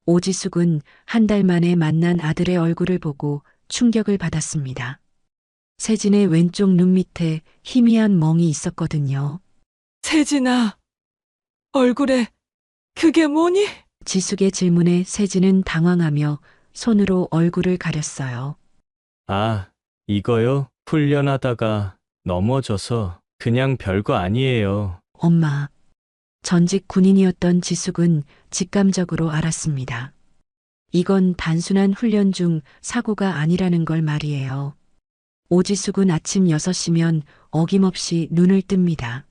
오지숙은 한 달 만에 만난 아들의 얼굴을 보고 충격을 받았습니다. 세진의 왼쪽 눈 밑에 희미한 멍이 있었거든요. 세진아, 얼굴에 그게 뭐니? 지숙의 질문에 세진은 당황하며 손으로 얼굴을 가렸어요. 아, 이거요? 훈련하다가 넘어져서 그냥 별거 아니에요. 엄마. 전직 군인이었던 지숙은 직감적으로 알았습니다. 이건 단순한 훈련 중 사고가 아니라는 걸 말이에요. 오지숙은 아침 6시면 어김없이 눈을 뜹니다.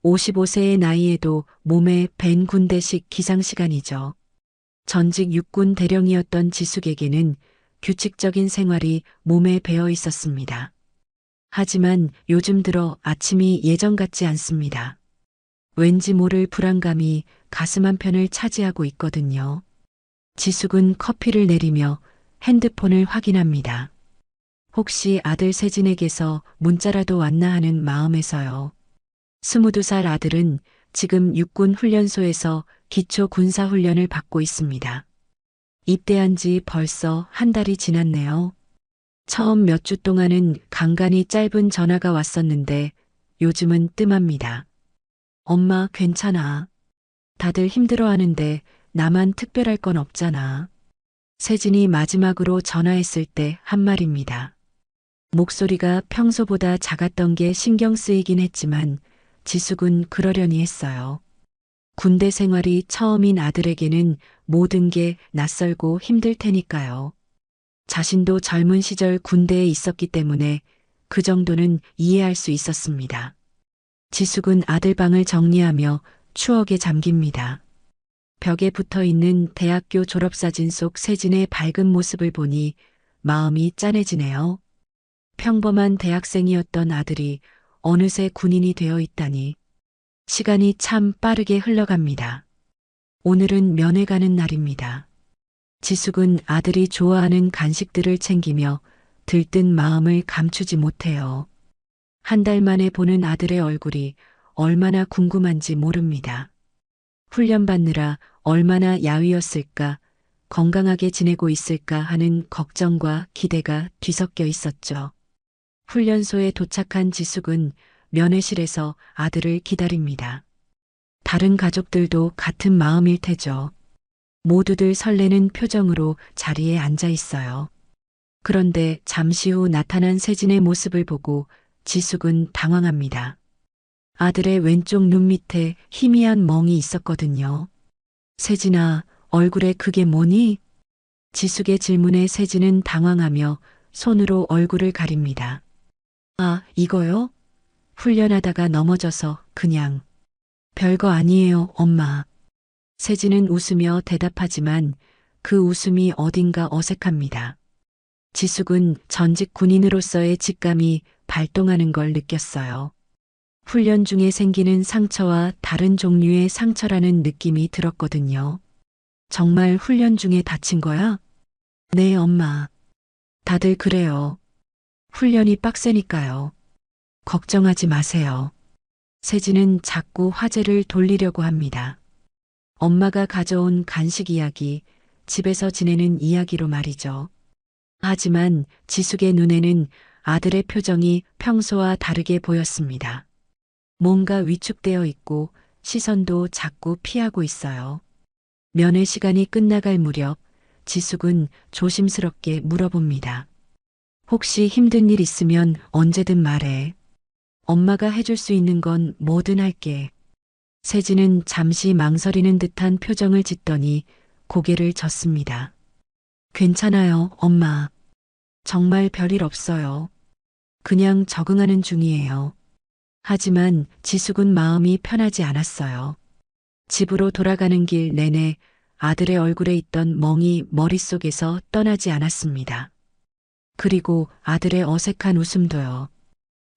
55세의 나이에도 몸에 밴 군대식 기상시간이죠. 전직 육군 대령이었던 지숙에게는 규칙적인 생활이 몸에 배어 있었습니다. 하지만 요즘 들어 아침이 예전 같지 않습니다. 왠지 모를 불안감이 가슴 한편을 차지하고 있거든요. 지숙은 커피를 내리며 핸드폰을 확인합니다. 혹시 아들 세진에게서 문자라도 왔나 하는 마음에서요. 22살 아들은 지금 육군 훈련소에서 기초 군사 훈련을 받고 있습니다. 입대한 지 벌써 한 달이 지났네요. 처음 몇 주 동안은 간간히 짧은 전화가 왔었는데 요즘은 뜸합니다. 엄마 괜찮아. 다들 힘들어하는데 나만 특별할 건 없잖아. 세진이 마지막으로 전화했을 때 한 말입니다. 목소리가 평소보다 작았던 게 신경 쓰이긴 했지만 지숙은 그러려니 했어요. 군대 생활이 처음인 아들에게는 모든 게 낯설고 힘들 테니까요. 자신도 젊은 시절 군대에 있었기 때문에 그 정도는 이해할 수 있었습니다. 지숙은 아들 방을 정리하며 추억에 잠깁니다. 벽에 붙어 있는 대학교 졸업사진 속 세진의 밝은 모습을 보니 마음이 짠해지네요. 평범한 대학생이었던 아들이 어느새 군인이 되어 있다니. 시간이 참 빠르게 흘러갑니다. 오늘은 면회 가는 날입니다. 지숙은 아들이 좋아하는 간식들을 챙기며 들뜬 마음을 감추지 못해요. 한 달 만에 보는 아들의 얼굴이 얼마나 궁금한지 모릅니다. 훈련받느라 얼마나 야위었을까, 건강하게 지내고 있을까 하는 걱정과 기대가 뒤섞여 있었죠. 훈련소에 도착한 지숙은 면회실에서 아들을 기다립니다. 다른 가족들도 같은 마음일 테죠. 모두들 설레는 표정으로 자리에 앉아 있어요. 그런데 잠시 후 나타난 세진의 모습을 보고 지숙은 당황합니다. 아들의 왼쪽 눈 밑에 희미한 멍이 있었거든요. 세진아, 얼굴에 그게 뭐니? 지숙의 질문에 세진은 당황하며 손으로 얼굴을 가립니다. 아, 이거요? 훈련하다가 넘어져서 그냥. 별거 아니에요, 엄마. 세진은 웃으며 대답하지만 그 웃음이 어딘가 어색합니다. 지숙은 전직 군인으로서의 직감이 발동하는 걸 느꼈어요. 훈련 중에 생기는 상처와 다른 종류의 상처라는 느낌이 들었거든요. 정말 훈련 중에 다친 거야? 네, 엄마. 다들 그래요. 훈련이 빡세니까요. 걱정하지 마세요. 세진은 자꾸 화제를 돌리려고 합니다. 엄마가 가져온 간식 이야기, 집에서 지내는 이야기로 말이죠. 하지만 지숙의 눈에는 아들의 표정이 평소와 다르게 보였습니다. 뭔가 위축되어 있고 시선도 자꾸 피하고 있어요. 면회 시간이 끝나갈 무렵 지숙은 조심스럽게 물어봅니다. 혹시 힘든 일 있으면 언제든 말해. 엄마가 해줄 수 있는 건 뭐든 할게. 세진은 잠시 망설이는 듯한 표정을 짓더니 고개를 젓습니다. 괜찮아요, 엄마. 정말 별일 없어요. 그냥 적응하는 중이에요. 하지만 지숙은 마음이 편하지 않았어요. 집으로 돌아가는 길 내내 아들의 얼굴에 있던 멍이 머릿속에서 떠나지 않았습니다. 그리고 아들의 어색한 웃음도요.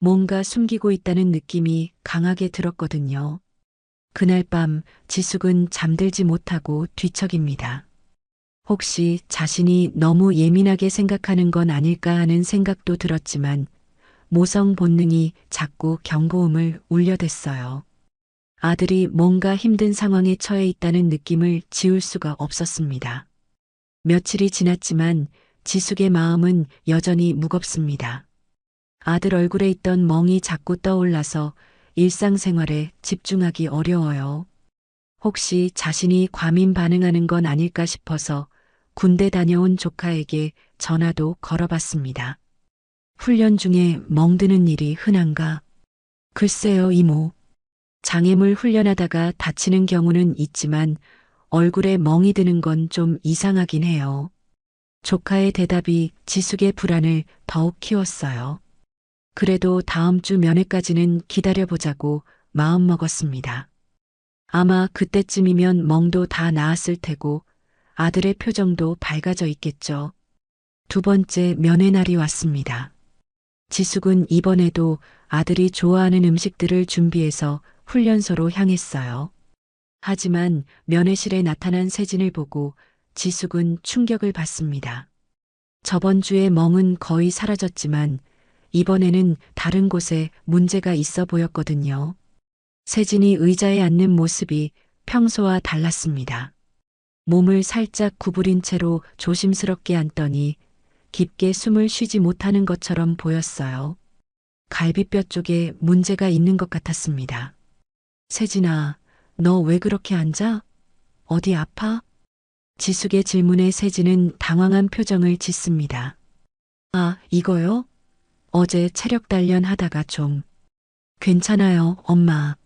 뭔가 숨기고 있다는 느낌이 강하게 들었거든요. 그날 밤 지숙은 잠들지 못하고 뒤척입니다. 혹시 자신이 너무 예민하게 생각하는 건 아닐까 하는 생각도 들었지만 모성 본능이 자꾸 경고음을 울려댔어요. 아들이 뭔가 힘든 상황에 처해 있다는 느낌을 지울 수가 없었습니다. 며칠이 지났지만 지숙의 마음은 여전히 무겁습니다. 아들 얼굴에 있던 멍이 자꾸 떠올라서 일상생활에 집중하기 어려워요. 혹시 자신이 과민 반응하는 건 아닐까 싶어서 군대 다녀온 조카에게 전화도 걸어봤습니다. 훈련 중에 멍드는 일이 흔한가? 글쎄요, 이모. 장애물 훈련하다가 다치는 경우는 있지만 얼굴에 멍이 드는 건 좀 이상하긴 해요. 조카의 대답이 지숙의 불안을 더욱 키웠어요. 그래도 다음 주 면회까지는 기다려보자고 마음먹었습니다. 아마 그때쯤이면 멍도 다 나았을 테고 아들의 표정도 밝아져 있겠죠. 두 번째 면회 날이 왔습니다. 지숙은 이번에도 아들이 좋아하는 음식들을 준비해서 훈련소로 향했어요. 하지만 면회실에 나타난 세진을 보고 지숙은 충격을 받습니다. 저번 주에 멍은 거의 사라졌지만 이번에는 다른 곳에 문제가 있어 보였거든요. 세진이 의자에 앉는 모습이 평소와 달랐습니다. 몸을 살짝 구부린 채로 조심스럽게 앉더니 깊게 숨을 쉬지 못하는 것처럼 보였어요. 갈비뼈 쪽에 문제가 있는 것 같았습니다. 세진아, 너 왜 그렇게 앉아? 어디 아파? 지숙의 질문에 세진은 당황한 표정을 짓습니다. 아, 이거요? 어제 체력 단련 하다가 좀. 괜찮아요, 엄마.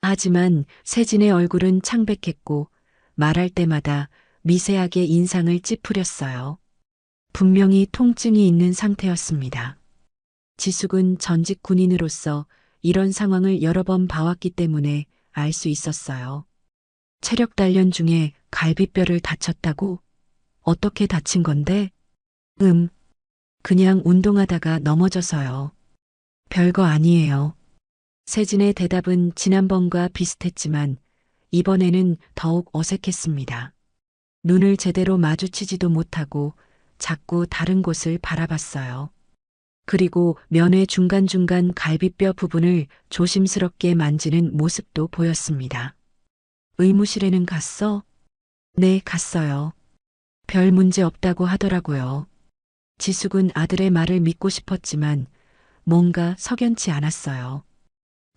하지만 세진의 얼굴은 창백했고 말할 때마다 미세하게 인상을 찌푸렸어요. 분명히 통증이 있는 상태였습니다. 지숙은 전직 군인으로서 이런 상황을 여러 번 봐왔기 때문에 알 수 있었어요. 체력 단련 중에 갈비뼈를 다쳤다고? 어떻게 다친 건데? 그냥 운동하다가 넘어져서요. 별거 아니에요. 세진의 대답은 지난번과 비슷했지만 이번에는 더욱 어색했습니다. 눈을 제대로 마주치지도 못하고 자꾸 다른 곳을 바라봤어요. 그리고 면회 중간중간 갈비뼈 부분을 조심스럽게 만지는 모습도 보였습니다. 의무실에는 갔어? 네, 갔어요. 별 문제 없다고 하더라고요. 지숙은 아들의 말을 믿고 싶었지만 뭔가 석연치 않았어요.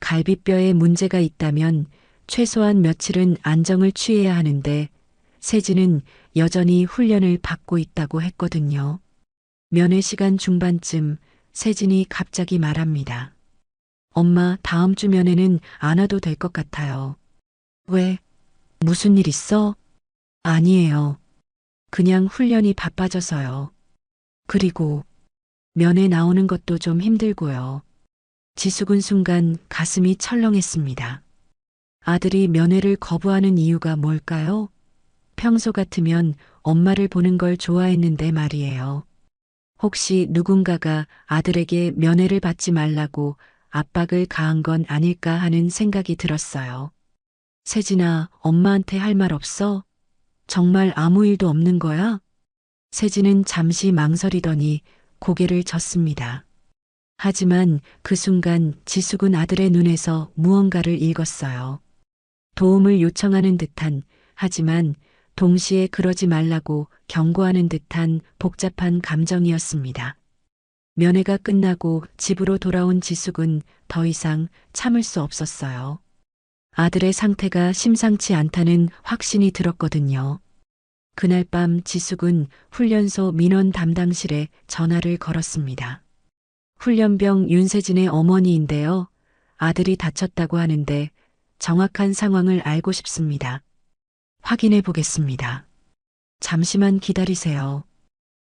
갈비뼈에 문제가 있다면 최소한 며칠은 안정을 취해야 하는데 세진은 여전히 훈련을 받고 있다고 했거든요. 면회 시간 중반쯤 세진이 갑자기 말합니다. 엄마, 다음 주 면회는 안 와도 될 것 같아요. 왜? 무슨 일 있어? 아니에요. 그냥 훈련이 바빠져서요. 그리고 면회 나오는 것도 좀 힘들고요. 지숙은 순간 가슴이 철렁했습니다. 아들이 면회를 거부하는 이유가 뭘까요? 평소 같으면 엄마를 보는 걸 좋아했는데 말이에요. 혹시 누군가가 아들에게 면회를 받지 말라고 압박을 가한 건 아닐까 하는 생각이 들었어요. 세진아, 엄마한테 할 말 없어? 정말 아무 일도 없는 거야? 세진은 잠시 망설이더니 고개를 젓습니다. 하지만 그 순간 지숙은 아들의 눈에서 무언가를 읽었어요. 도움을 요청하는 듯한, 하지만 동시에 그러지 말라고 경고하는 듯한 복잡한 감정이었습니다. 면회가 끝나고 집으로 돌아온 지숙은 더 이상 참을 수 없었어요. 아들의 상태가 심상치 않다는 확신이 들었거든요. 그날 밤 지숙은 훈련소 민원 담당실에 전화를 걸었습니다. 훈련병 윤세진의 어머니인데요. 아들이 다쳤다고 하는데 정확한 상황을 알고 싶습니다. 확인해 보겠습니다. 잠시만 기다리세요.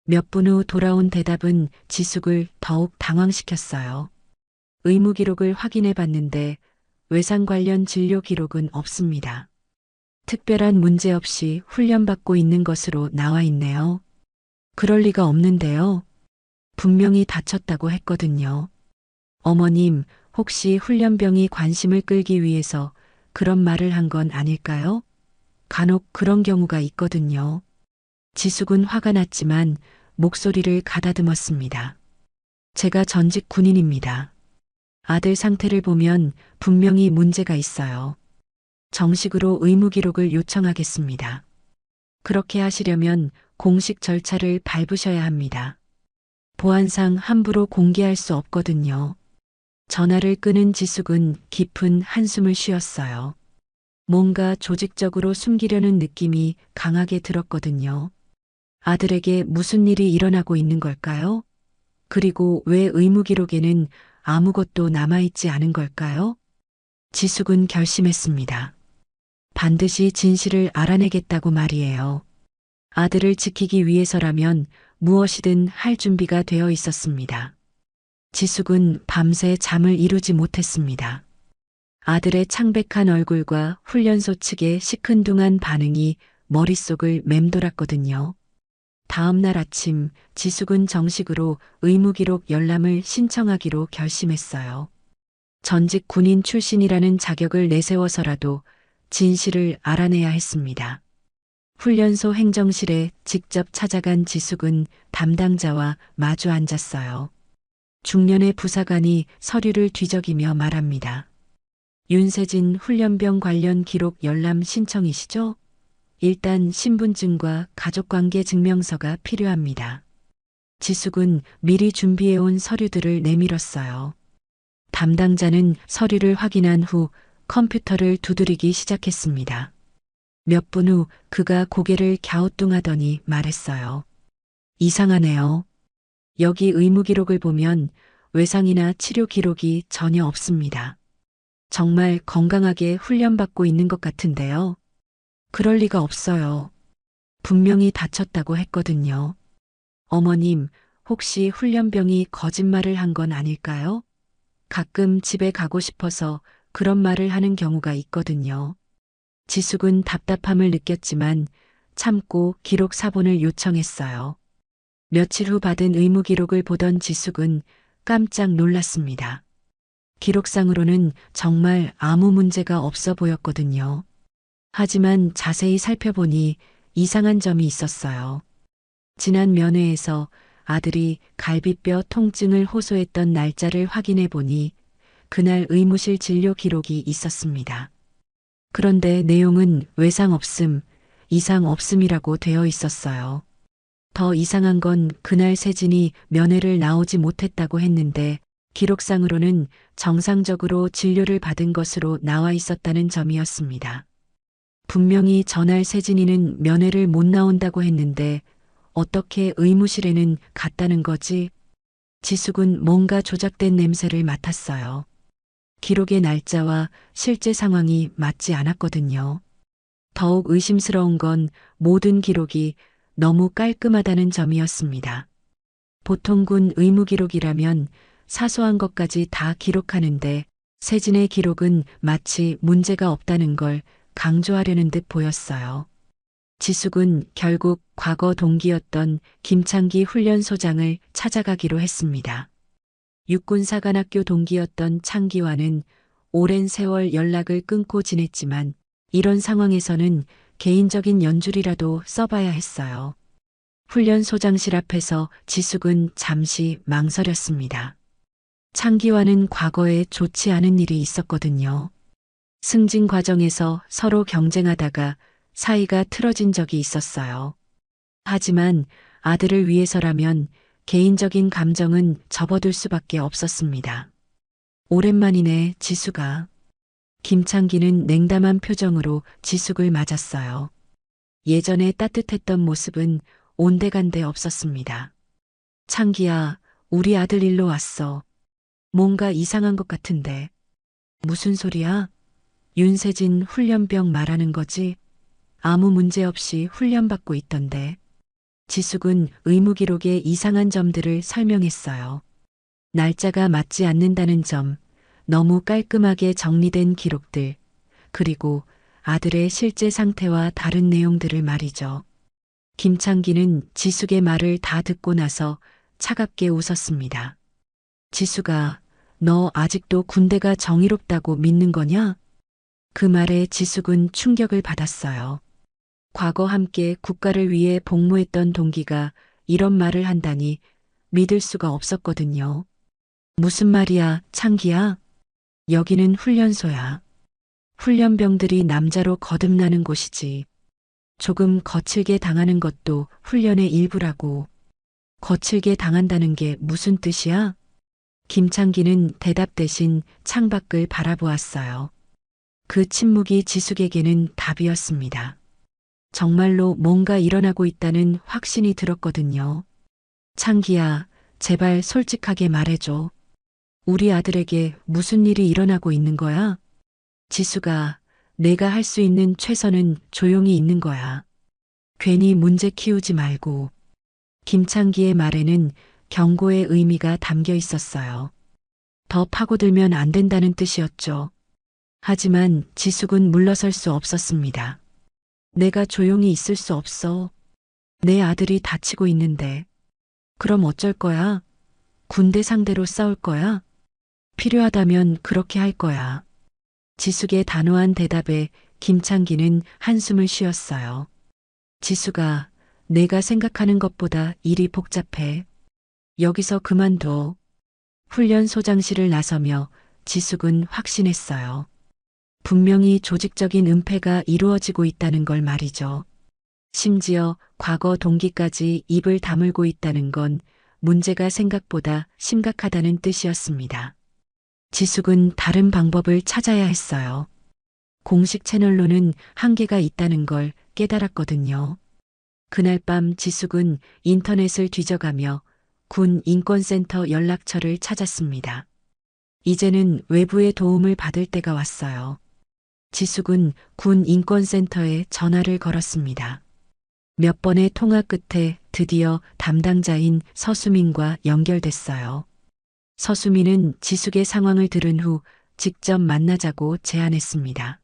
몇 분 후 돌아온 대답은 지숙을 더욱 당황시켰어요. 의무 기록을 확인해 봤는데 외상 관련 진료 기록은 없습니다. 특별한 문제 없이 훈련받고 있는 것으로 나와 있네요. 그럴 리가 없는데요. 분명히 다쳤다고 했거든요. 어머님, 혹시 훈련병이 관심을 끌기 위해서 그런 말을 한 건 아닐까요? 간혹 그런 경우가 있거든요. 지숙은 화가 났지만 목소리를 가다듬었습니다. 제가 전직 군인입니다. 아들 상태를 보면 분명히 문제가 있어요. 정식으로 의무 기록을 요청하겠습니다. 그렇게 하시려면 공식 절차를 밟으셔야 합니다. 보안상 함부로 공개할 수 없거든요. 전화를 끊은 지숙은 깊은 한숨을 쉬었어요. 뭔가 조직적으로 숨기려는 느낌이 강하게 들었거든요. 아들에게 무슨 일이 일어나고 있는 걸까요? 그리고 왜 의무 기록에는 아무것도 남아있지 않은 걸까요? 지숙은 결심했습니다. 반드시 진실을 알아내겠다고 말이에요. 아들을 지키기 위해서라면 무엇이든 할 준비가 되어 있었습니다. 지숙은 밤새 잠을 이루지 못했습니다. 아들의 창백한 얼굴과 훈련소 측의 시큰둥한 반응이 머릿속을 맴돌았거든요. 다음 날 아침 지숙은 정식으로 의무기록 열람을 신청하기로 결심했어요. 전직 군인 출신이라는 자격을 내세워서라도 진실을 알아내야 했습니다. 훈련소 행정실에 직접 찾아간 지숙은 담당자와 마주 앉았어요. 중년의 부사관이 서류를 뒤적이며 말합니다. 윤세진 훈련병 관련 기록 열람 신청이시죠? 일단 신분증과 가족관계 증명서가 필요합니다. 지숙은 미리 준비해온 서류들을 내밀었어요. 담당자는 서류를 확인한 후 컴퓨터를 두드리기 시작했습니다. 몇 분 후 그가 고개를 갸우뚱하더니 말했어요. 이상하네요. 여기 의무 기록을 보면 외상이나 치료 기록이 전혀 없습니다. 정말 건강하게 훈련받고 있는 것 같은데요. 그럴 리가 없어요. 분명히 다쳤다고 했거든요. 어머님, 혹시 훈련병이 거짓말을 한 건 아닐까요? 가끔 집에 가고 싶어서 그런 말을 하는 경우가 있거든요. 지숙은 답답함을 느꼈지만 참고 기록 사본을 요청했어요. 며칠 후 받은 의무 기록을 보던 지숙은 깜짝 놀랐습니다. 기록상으로는 정말 아무 문제가 없어 보였거든요. 하지만 자세히 살펴보니 이상한 점이 있었어요. 지난 면회에서 아들이 갈비뼈 통증을 호소했던 날짜를 확인해 보니 그날 의무실 진료 기록이 있었습니다. 그런데 내용은 외상 없음, 이상 없음이라고 되어 있었어요. 더 이상한 건 그날 세진이 면회를 나오지 못했다고 했는데 기록상으로는 정상적으로 진료를 받은 것으로 나와 있었다는 점이었습니다. 분명히 전날 세진이는 면회를 못 나온다고 했는데 어떻게 의무실에는 갔다는 거지? 지숙은 뭔가 조작된 냄새를 맡았어요. 기록의 날짜와 실제 상황이 맞지 않았거든요. 더욱 의심스러운 건 모든 기록이 너무 깔끔하다는 점이었습니다. 보통 군 의무 기록이라면 사소한 것까지 다 기록하는데 세진의 기록은 마치 문제가 없다는 걸 강조하려는 듯 보였어요. 지숙은 결국 과거 동기였던 김창기 훈련소장을 찾아가기로 했습니다. 육군사관학교 동기였던 창기와는 오랜 세월 연락을 끊고 지냈지만 이런 상황에서는 개인적인 연줄이라도 써봐야 했어요. 훈련소장실 앞에서 지숙은 잠시 망설였습니다. 창기와는 과거에 좋지 않은 일이 있었거든요. 승진 과정에서 서로 경쟁하다가 사이가 틀어진 적이 있었어요. 하지만 아들을 위해서라면 개인적인 감정은 접어둘 수밖에 없었습니다. 오랜만이네, 지숙아. 김창기는 냉담한 표정으로 지숙을 맞았어요. 예전에 따뜻했던 모습은 온데간데 없었습니다. 창기야, 우리 아들 일로 왔어. 뭔가 이상한 것 같은데. 무슨 소리야? 윤세진 훈련병 말하는 거지? 아무 문제 없이 훈련받고 있던데. 지숙은 의무 기록의 이상한 점들을 설명했어요. 날짜가 맞지 않는다는 점, 너무 깔끔하게 정리된 기록들, 그리고 아들의 실제 상태와 다른 내용들을 말이죠. 김창기는 지숙의 말을 다 듣고 나서 차갑게 웃었습니다. 지숙아, 너 아직도 군대가 정의롭다고 믿는 거냐? 그 말에 지숙은 충격을 받았어요. 과거 함께 국가를 위해 복무했던 동기가 이런 말을 한다니 믿을 수가 없었거든요. 무슨 말이야, 창기야? 여기는 훈련소야. 훈련병들이 남자로 거듭나는 곳이지. 조금 거칠게 당하는 것도 훈련의 일부라고. 거칠게 당한다는 게 무슨 뜻이야? 김창기는 대답 대신 창밖을 바라보았어요. 그 침묵이 지숙에게는 답이었습니다. 정말로 뭔가 일어나고 있다는 확신이 들었거든요. 창기야, 제발 솔직하게 말해줘. 우리 아들에게 무슨 일이 일어나고 있는 거야? 지수가, 내가 할 수 있는 최선은 조용히 있는 거야. 괜히 문제 키우지 말고. 김창기의 말에는 경고의 의미가 담겨 있었어요. 더 파고들면 안 된다는 뜻이었죠. 하지만 지숙은 물러설 수 없었습니다. 내가 조용히 있을 수 없어. 내 아들이 다치고 있는데. 그럼 어쩔 거야? 군대 상대로 싸울 거야? 필요하다면 그렇게 할 거야. 지숙의 단호한 대답에 김창기는 한숨을 쉬었어요. 지숙아, 내가 생각하는 것보다 일이 복잡해. 여기서 그만둬. 훈련 소장실을 나서며 지숙은 확신했어요. 분명히 조직적인 은폐가 이루어지고 있다는 걸 말이죠. 심지어 과거 동기까지 입을 다물고 있다는 건 문제가 생각보다 심각하다는 뜻이었습니다. 지숙은 다른 방법을 찾아야 했어요. 공식 채널로는 한계가 있다는 걸 깨달았거든요. 그날 밤 지숙은 인터넷을 뒤져가며 군 인권센터 연락처를 찾았습니다. 이제는 외부의 도움을 받을 때가 왔어요. 지숙은 군 인권센터에 전화를 걸었습니다. 몇 번의 통화 끝에 드디어 담당자인 서수민과 연결됐어요. 서수민은 지숙의 상황을 들은 후 직접 만나자고 제안했습니다.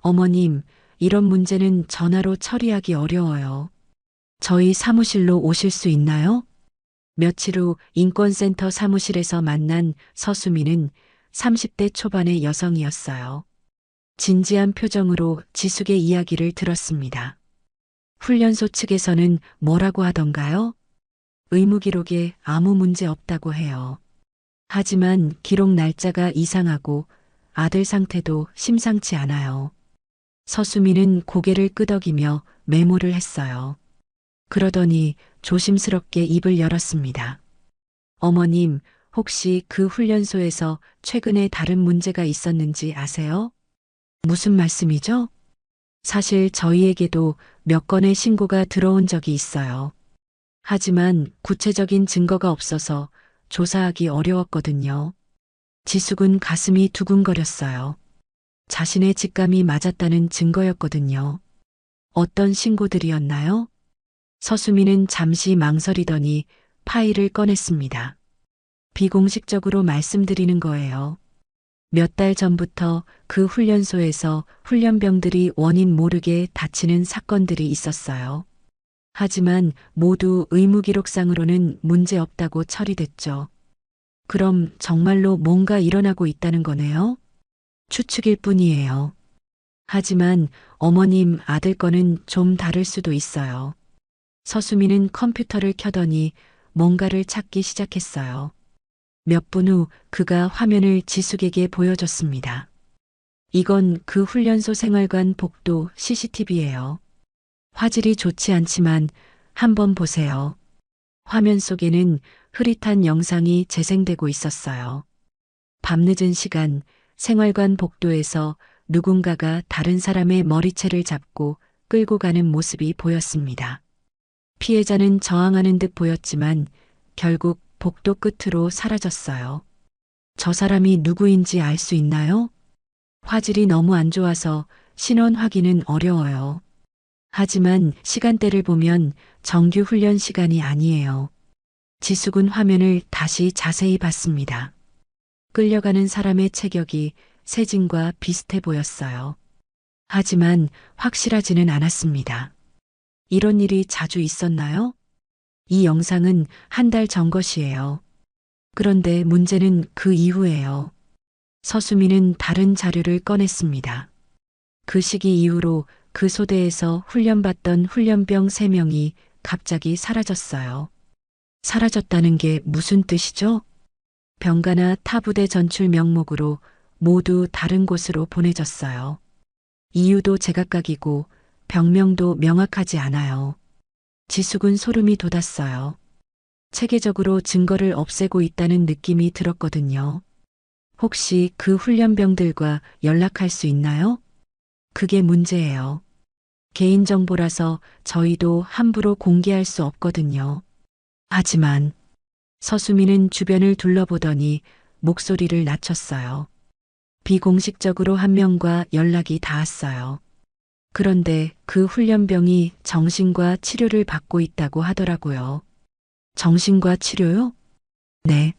어머님, 이런 문제는 전화로 처리하기 어려워요. 저희 사무실로 오실 수 있나요? 며칠 후 인권센터 사무실에서 만난 서수민은 30대 초반의 여성이었어요. 진지한 표정으로 지숙의 이야기를 들었습니다. 훈련소 측에서는 뭐라고 하던가요? 의무 기록에 아무 문제 없다고 해요. 하지만 기록 날짜가 이상하고 아들 상태도 심상치 않아요. 서수민은 고개를 끄덕이며 메모를 했어요. 그러더니 조심스럽게 입을 열었습니다. 어머님, 혹시 그 훈련소에서 최근에 다른 문제가 있었는지 아세요? 무슨 말씀이죠? 사실 저희에게도 몇 건의 신고가 들어온 적이 있어요. 하지만 구체적인 증거가 없어서 조사하기 어려웠거든요. 지숙은 가슴이 두근거렸어요. 자신의 직감이 맞았다는 증거였거든요. 어떤 신고들이었나요? 서수민은 잠시 망설이더니 파일을 꺼냈습니다. 비공식적으로 말씀드리는 거예요. 몇 달 전부터 그 훈련소에서 훈련병들이 원인 모르게 다치는 사건들이 있었어요. 하지만 모두 의무기록상으로는 문제 없다고 처리됐죠. 그럼 정말로 뭔가 일어나고 있다는 거네요? 추측일 뿐이에요. 하지만 어머님 아들 거는 좀 다를 수도 있어요. 서수민은 컴퓨터를 켜더니 뭔가를 찾기 시작했어요. 몇 분 후 그가 화면을 지숙에게 보여줬습니다. 이건 그 훈련소 생활관 복도 CCTV예요. 화질이 좋지 않지만 한번 보세요. 화면 속에는 흐릿한 영상이 재생되고 있었어요. 밤늦은 시간 생활관 복도에서 누군가가 다른 사람의 머리채를 잡고 끌고 가는 모습이 보였습니다. 피해자는 저항하는 듯 보였지만 결국 복도 끝으로 사라졌어요. 저 사람이 누구인지 알 수 있나요? 화질이 너무 안 좋아서 신원 확인은 어려워요. 하지만 시간대를 보면 정규 훈련 시간이 아니에요. 지숙은 화면을 다시 자세히 봤습니다. 끌려가는 사람의 체격이 세진과 비슷해 보였어요. 하지만 확실하지는 않았습니다. 이런 일이 자주 있었나요? 이 영상은 한 달 전 것이에요. 그런데 문제는 그 이후예요. 서수민은 다른 자료를 꺼냈습니다. 그 시기 이후로 그 소대에서 훈련받던 훈련병 3명이 갑자기 사라졌어요. 사라졌다는 게 무슨 뜻이죠? 병가나 타부대 전출 명목으로 모두 다른 곳으로 보내졌어요. 이유도 제각각이고 병명도 명확하지 않아요. 지숙은 소름이 돋았어요. 체계적으로 증거를 없애고 있다는 느낌이 들었거든요. 혹시 그 훈련병들과 연락할 수 있나요? 그게 문제예요. 개인정보라서 저희도 함부로 공개할 수 없거든요. 하지만 서수민은 주변을 둘러보더니 목소리를 낮췄어요. 비공식적으로 한 명과 연락이 닿았어요. 그런데 그 훈련병이 정신과 치료를 받고 있다고 하더라고요. 정신과 치료요? 네.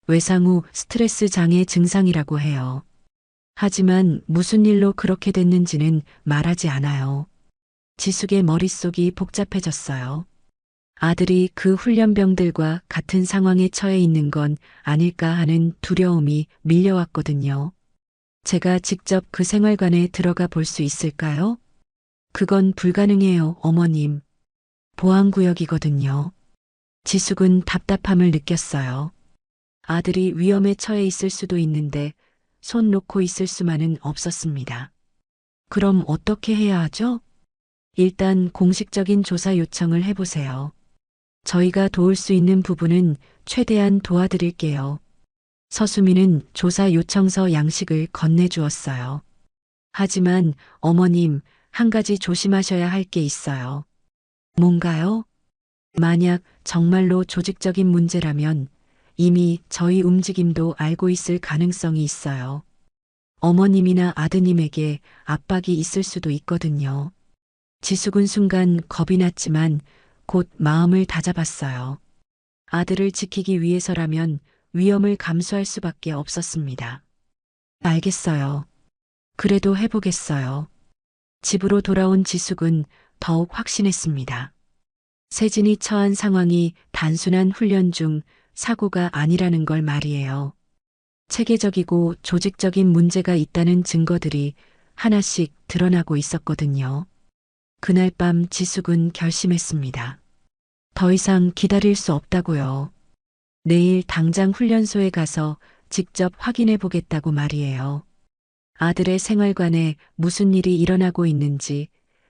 외상 후 스트레스 장애 증상이라고 해요. 하지만 무슨 일로 그렇게 됐는지는 말하지 않아요. 지숙의 머릿속이 복잡해졌어요. 아들이 그 훈련병들과 같은 상황에 처해 있는 건 아닐까 하는 두려움이 밀려왔거든요. 제가 직접 그 생활관에 들어가 볼 수 있을까요? 그건 불가능해요, 어머님. 보안구역이거든요. 지숙은 답답함을 느꼈어요. 아들이 위험에 처해 있을 수도 있는데 손 놓고 있을 수만은 없었습니다. 그럼 어떻게 해야 하죠? 일단 공식적인 조사 요청을 해보세요. 저희가 도울 수 있는 부분은 최대한 도와드릴게요. 서수민은 조사 요청서 양식을 건네주었어요. 하지만 어머님, 한 가지 조심하셔야 할 게 있어요. 뭔가요? 만약 정말로 조직적인 문제라면 이미 저희 움직임도 알고 있을 가능성이 있어요. 어머님이나 아드님에게 압박이 있을 수도 있거든요. 지숙은 순간 겁이 났지만 곧 마음을 다잡았어요. 아들을 지키기 위해서라면 위험을 감수할 수밖에 없었습니다. 알겠어요. 그래도 해보겠어요. 집으로 돌아온 지숙은 더욱 확신했습니다. 세진이 처한 상황이 단순한 훈련 중 사고가 아니라는 걸 말이에요. 체계적이고 조직적인 문제가 있다는 증거들이 하나씩 드러나고 있었거든요. 그날 밤 지숙은 결심했습니다. 더 이상 기다릴 수 없다고요. 내일 당장 훈련소에 가서 직접 확인해 보겠다고 말이에요. 아들의 생활관에 무슨 일이 일어나고 있는지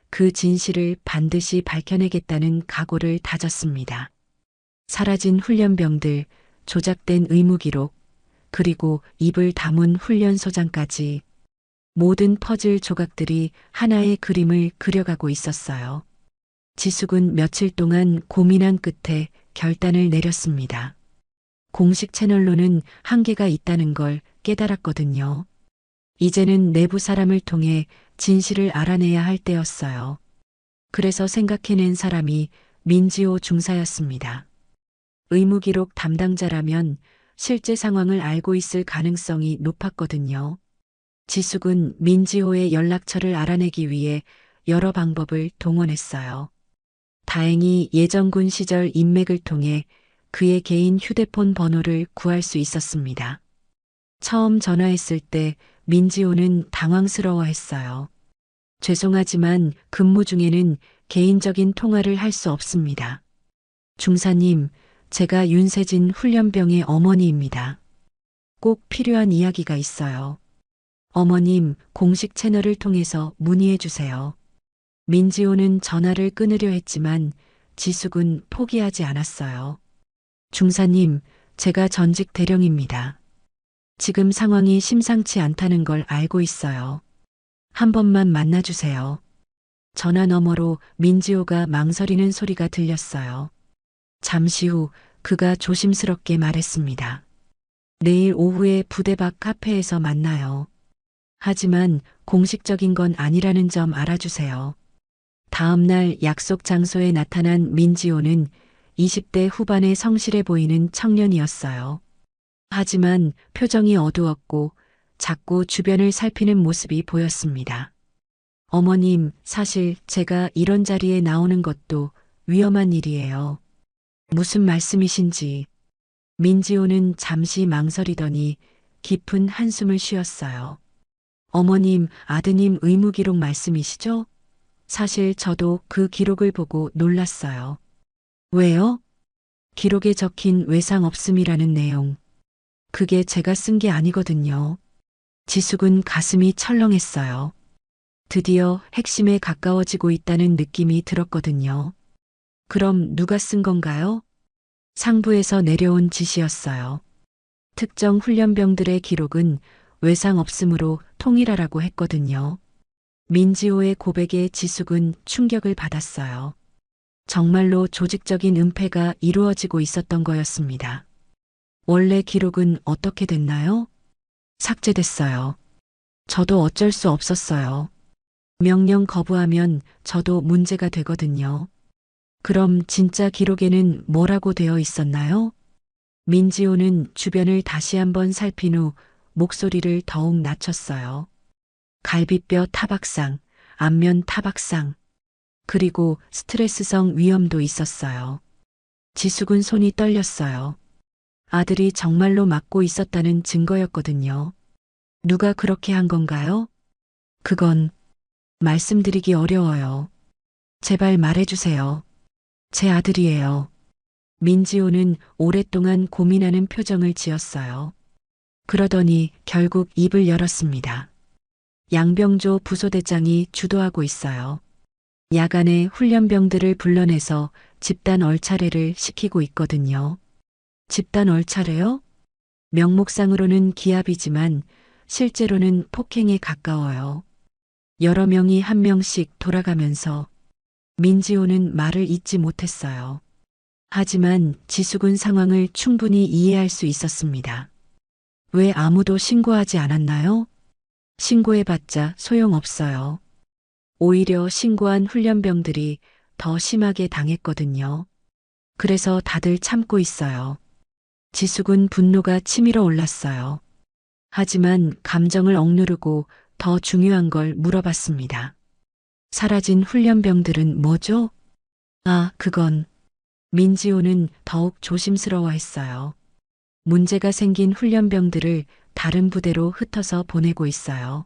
그 진실을 반드시 밝혀내겠다는 각오를 다졌습니다. 사라진 훈련병들, 조작된 의무기록, 그리고 입을 다문 훈련소장까지 모든 퍼즐 조각들이 하나의 그림을 그려가고 있었어요. 지숙은 며칠 동안 고민한 끝에 결단을 내렸습니다. 공식 채널로는 한계가 있다는 걸 깨달았거든요. 이제는 내부 사람을 통해 진실을 알아내야 할 때였어요. 그래서 생각해낸 사람이 민지호 중사였습니다. 의무기록 담당자라면 실제 상황을 알고 있을 가능성이 높았거든요. 지숙은 민지호의 연락처를 알아내기 위해 여러 방법을 동원했어요. 다행히 예전군 시절 인맥을 통해 그의 개인 휴대폰 번호를 구할 수 있었습니다. 처음 전화했을 때 민지호는 당황스러워했어요. 죄송하지만 근무 중에는 개인적인 통화를 할 수 없습니다. 중사님, 제가 윤세진 훈련병의 어머니입니다. 꼭 필요한 이야기가 있어요. 어머님, 공식 채널을 통해서 문의해 주세요. 민지호는 전화를 끊으려 했지만 지숙은 포기하지 않았어요. 중사님, 제가 전직 대령입니다. 지금 상황이 심상치 않다는 걸 알고 있어요. 한 번만 만나주세요. 전화 너머로 민지호가 망설이는 소리가 들렸어요. 잠시 후 그가 조심스럽게 말했습니다. 내일 오후에 부대 밖 카페에서 만나요. 하지만 공식적인 건 아니라는 점 알아주세요. 다음 날 약속 장소에 나타난 민지호는 20대 후반의 성실해 보이는 청년이었어요. 하지만 표정이 어두웠고 자꾸 주변을 살피는 모습이 보였습니다. 어머님, 사실 제가 이런 자리에 나오는 것도 위험한 일이에요. 무슨 말씀이신지. 민지호는 잠시 망설이더니 깊은 한숨을 쉬었어요. 어머님, 아드님 의무기록 말씀이시죠? 사실 저도 그 기록을 보고 놀랐어요. 왜요? 기록에 적힌 외상 없음이라는 내용. 그게 제가 쓴 게 아니거든요. 지숙은 가슴이 철렁했어요. 드디어 핵심에 가까워지고 있다는 느낌이 들었거든요. 그럼 누가 쓴 건가요? 상부에서 내려온 지시였어요. 특정 훈련병들의 기록은 외상 없음으로 통일하라고 했거든요. 민지호의 고백에 지숙은 충격을 받았어요. 정말로 조직적인 은폐가 이루어지고 있었던 거였습니다. 원래 기록은 어떻게 됐나요? 삭제됐어요. 저도 어쩔 수 없었어요. 명령 거부하면 저도 문제가 되거든요. 그럼 진짜 기록에는 뭐라고 되어 있었나요? 민지호는 주변을 다시 한번 살핀 후 목소리를 더욱 낮췄어요. 갈비뼈 타박상, 안면 타박상, 그리고 스트레스성 위염도 있었어요. 지숙은 손이 떨렸어요. 아들이 정말로 맞고 있었다는 증거였거든요. 누가 그렇게 한 건가요? 그건 말씀드리기 어려워요. 제발 말해주세요. 제 아들이에요. 민지호는 오랫동안 고민하는 표정을 지었어요. 그러더니 결국 입을 열었습니다. 양병조 부소대장이 주도하고 있어요. 야간에 훈련병들을 불러내서 집단 얼차례를 시키고 있거든요. 집단 얼차례요? 명목상으로는 기합이지만 실제로는 폭행에 가까워요. 여러 명이 한 명씩 돌아가면서 민지호는 말을 잇지 못했어요. 하지만 지숙은 상황을 충분히 이해할 수 있었습니다. 왜 아무도 신고하지 않았나요? 신고해봤자 소용없어요. 오히려 신고한 훈련병들이 더 심하게 당했거든요. 그래서 다들 참고 있어요. 지숙은 분노가 치밀어 올랐어요. 하지만 감정을 억누르고 더 중요한 걸 물어봤습니다. 사라진 훈련병들은 뭐죠? 아, 그건. 민지호는 더욱 조심스러워했어요. 문제가 생긴 훈련병들을 다른 부대로 흩어서 보내고 있어요.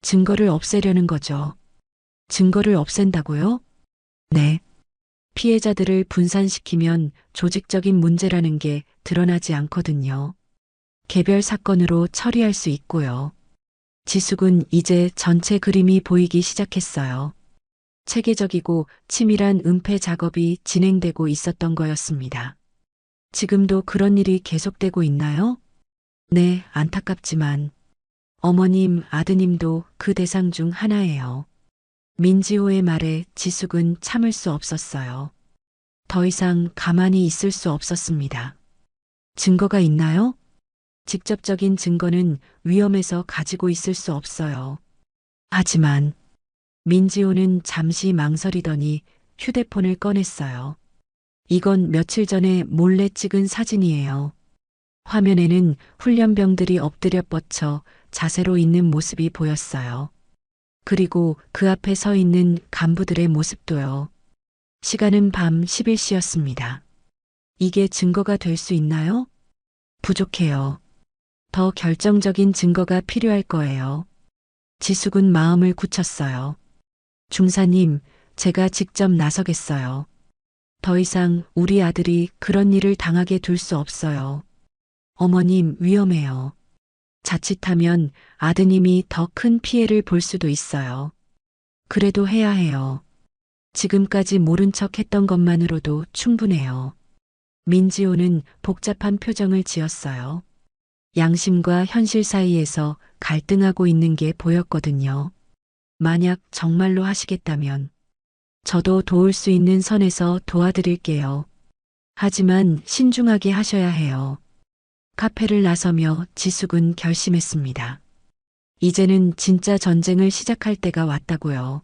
증거를 없애려는 거죠. 증거를 없앤다고요? 네. 피해자들을 분산시키면 조직적인 문제라는 게 드러나지 않거든요. 개별 사건으로 처리할 수 있고요. 지숙은 이제 전체 그림이 보이기 시작했어요. 체계적이고 치밀한 은폐 작업이 진행되고 있었던 거였습니다. 지금도 그런 일이 계속되고 있나요? 네, 안타깝지만 어머님, 아드님도 그 대상 중 하나예요. 민지호의 말에 지숙은 참을 수 없었어요. 더 이상 가만히 있을 수 없었습니다. 증거가 있나요? 직접적인 증거는 위험해서 가지고 있을 수 없어요. 하지만 민지호는 잠시 망설이더니 휴대폰을 꺼냈어요. 이건 며칠 전에 몰래 찍은 사진이에요. 화면에는 훈련병들이 엎드려 뻗쳐 자세로 있는 모습이 보였어요. 그리고 그 앞에 서 있는 간부들의 모습도요. 시간은 밤 11시였습니다. 이게 증거가 될 수 있나요? 부족해요. 더 결정적인 증거가 필요할 거예요. 지숙은 마음을 굳혔어요. 중사님, 제가 직접 나서겠어요. 더 이상 우리 아들이 그런 일을 당하게 둘 수 없어요. 어머님, 위험해요. 자칫하면 아드님이 더 큰 피해를 볼 수도 있어요. 그래도 해야 해요. 지금까지 모른 척 했던 것만으로도 충분해요. 민지호는 복잡한 표정을 지었어요. 양심과 현실 사이에서 갈등하고 있는 게 보였거든요. 만약 정말로 하시겠다면 저도 도울 수 있는 선에서 도와드릴게요. 하지만 신중하게 하셔야 해요. 카페를 나서며 지숙은 결심했습니다. 이제는 진짜 전쟁을 시작할 때가 왔다고요.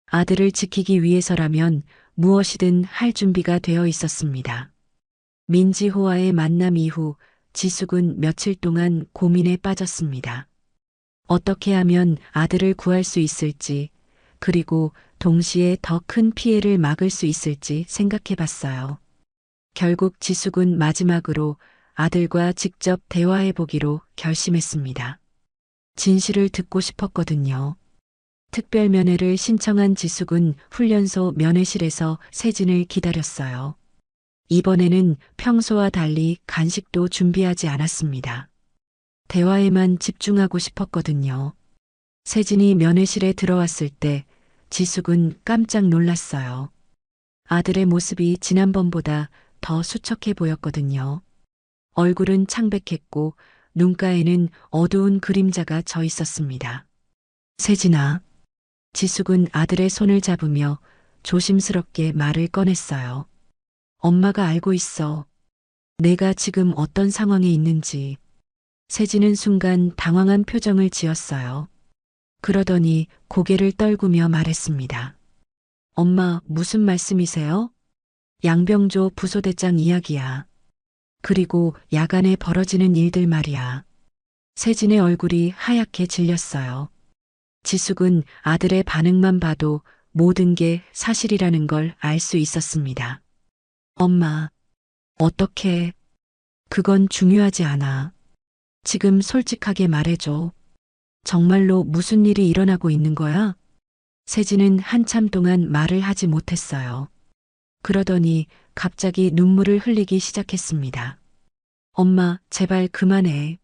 아들을 지키기 위해서라면 무엇이든 할 준비가 되어 있었습니다. 민지호와의 만남 이후 지숙은 며칠 동안 고민에 빠졌습니다. 어떻게 하면 아들을 구할 수 있을지, 그리고 동시에 더 큰 피해를 막을 수 있을지 생각해 봤어요. 결국 지숙은 마지막으로 아들과 직접 대화해 보기로 결심했습니다. 진실을 듣고 싶었거든요. 특별 면회를 신청한 지숙은 훈련소 면회실에서 세진을 기다렸어요. 이번에는 평소와 달리 간식도 준비하지 않았습니다. 대화에만 집중하고 싶었거든요. 세진이 면회실에 들어왔을 때 지숙은 깜짝 놀랐어요. 아들의 모습이 지난번보다 더 수척해 보였거든요. 얼굴은 창백했고 눈가에는 어두운 그림자가 져 있었습니다. 세진아. 지숙은 아들의 손을 잡으며 조심스럽게 말을 꺼냈어요. 엄마가 알고 있어. 내가 지금 어떤 상황에 있는지. 세진은 순간 당황한 표정을 지었어요. 그러더니 고개를 떨구며 말했습니다. 엄마, 무슨 말씀이세요? 양병조 부소대장 이야기야. 그리고 야간에 벌어지는 일들 말이야. 세진의 얼굴이 하얗게 질렸어요. 지숙은 아들의 반응만 봐도 모든 게 사실이라는 걸 알 수 있었습니다. 엄마, 어떻게? 그건 중요하지 않아. 지금 솔직하게 말해줘. 정말로 무슨 일이 일어나고 있는 거야? 세진은 한참 동안 말을 하지 못했어요. 그러더니 갑자기 눈물을 흘리기 시작했습니다. 엄마, 제발 그만해.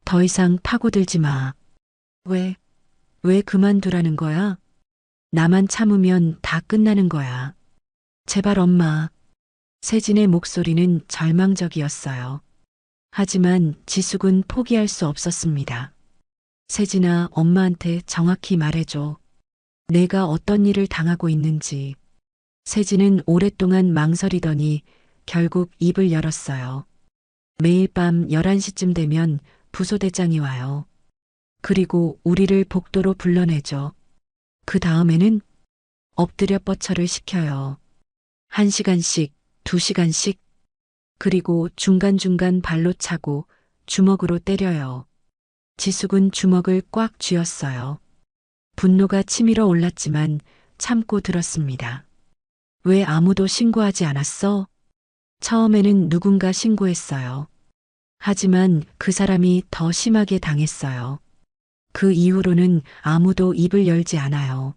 더 이상 파고들지 마. 왜 그만두라는 거야? 나만 참으면 다 끝나는 거야. 제발 엄마. 세진의 목소리는 절망적이었어요. 하지만 지숙은 포기할 수 없었습니다. 세진아, 엄마한테 정확히 말해줘. 내가 어떤 일을 당하고 있는지. 세진은 오랫동안 망설이더니 결국 입을 열었어요. 매일 밤 11시쯤 되면 부소대장이 와요. 그리고 우리를 복도로 불러내죠. 그 다음에는 엎드려 뻗쳐를 시켜요. 1시간씩, 2시간씩. 그리고 중간중간 발로 차고 주먹으로 때려요. 지숙은 주먹을 꽉 쥐었어요. 분노가 치밀어 올랐지만 참고 들었습니다. 왜 아무도 신고하지 않았어? 처음에는 누군가 신고했어요. 하지만 그 사람이 더 심하게 당했어요. 그 이후로는 아무도 입을 열지 않아요.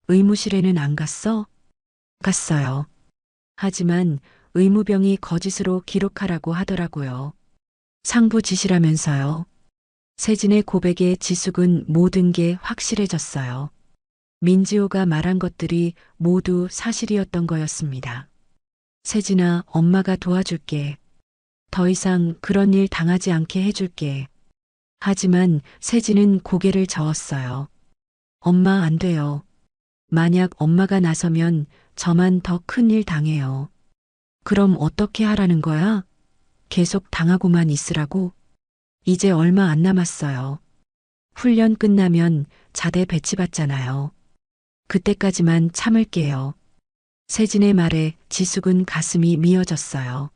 의무실에는 안 갔어? 갔어요. 하지만 의무병이 거짓으로 기록하라고 하더라고요. 상부 지시라면서요. 세진의 고백에 지숙은 모든 게 확실해졌어요. 민지호가 말한 것들이 모두 사실이었던 거였습니다. 세진아, 엄마가 도와줄게. 더 이상 그런 일 당하지 않게 해줄게. 하지만 세진은 고개를 저었어요. 엄마, 안 돼요. 만약 엄마가 나서면 저만 더 큰 일 당해요. 그럼 어떻게 하라는 거야? 계속 당하고만 있으라고? 이제 얼마 안 남았어요. 훈련 끝나면 자대 배치받잖아요. 그때까지만 참을게요. 세진의 말에 지숙은 가슴이 미어졌어요.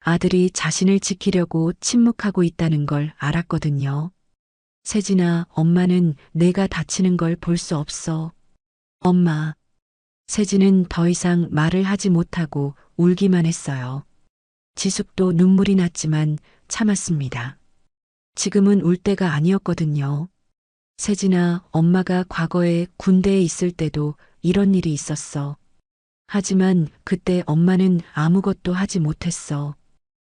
아들이 자신을 지키려고 침묵하고 있다는 걸 알았거든요. 세진아, 엄마는 내가 다치는 걸 볼 수 없어. 엄마. 세진은 더 이상 말을 하지 못하고 울기만 했어요. 지숙도 눈물이 났지만 참았습니다. 지금은 울 때가 아니었거든요. 세진아, 엄마가 과거에 군대에 있을 때도 이런 일이 있었어. 하지만 그때 엄마는 아무것도 하지 못했어.